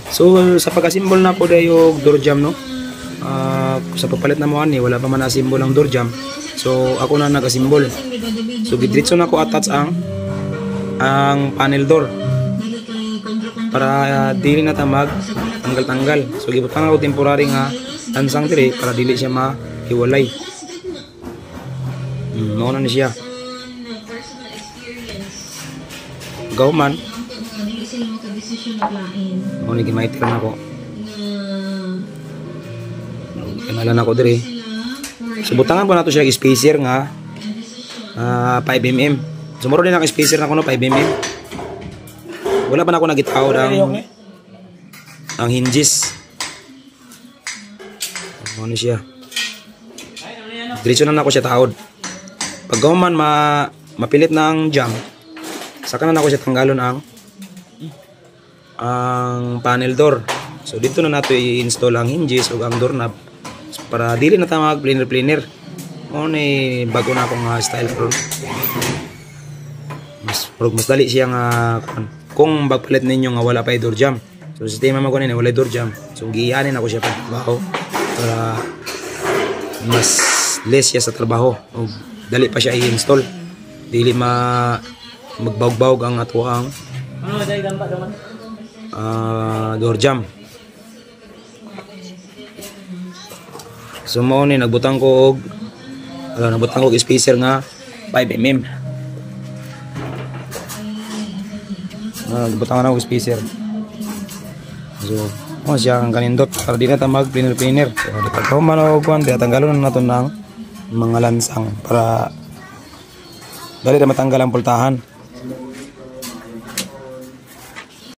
So sa pagka-symbol na po dayo door jam no. Sa pagpalit na mo ani wala pa man na symbol ang door jam. So ako na naka-symbol. So gidritso na ko attach ang panel door para dili na ta mag tanggal-tanggal. So gibutang ako temporary nga lansang dire para dili siya mahiwalay. Mao na ni siya. Gawman. Mao ni gimaiter na ko. Kanalan ako dire. So butangan po nato siya spacer nga 5 mm. Sumuro din ang spacer na ko no 5 mm. Wala pa na ako nagitaw ang hinges. Ano siya? Diretso na ako siya taod. Pag man mapilit na ang jam, saka na ako siya tanggalon ang panel door. So dito na nato i-install ang hinges o ang doorknob para dili na ta mag planer. Mo ni bago na akong style pro. Mas dali siya nga kung magpalit ninyo nga wala pa door jam. So sistema mo ko nini wala door jam. So giyanin ako siya pagtrabaho para mas less siya sa trabaho. O dali pa siya i-install. Dili magbawg-bawg ang atuang door jam. So mo ni nagbutang ko og spacer nga 5 mm. Nagbutang na og spacer. So siya ang kanindot para di na ta mag planer. So pag man og kuan tanggalon na nato ng mga lansang para dali na matanggal ang pultahan.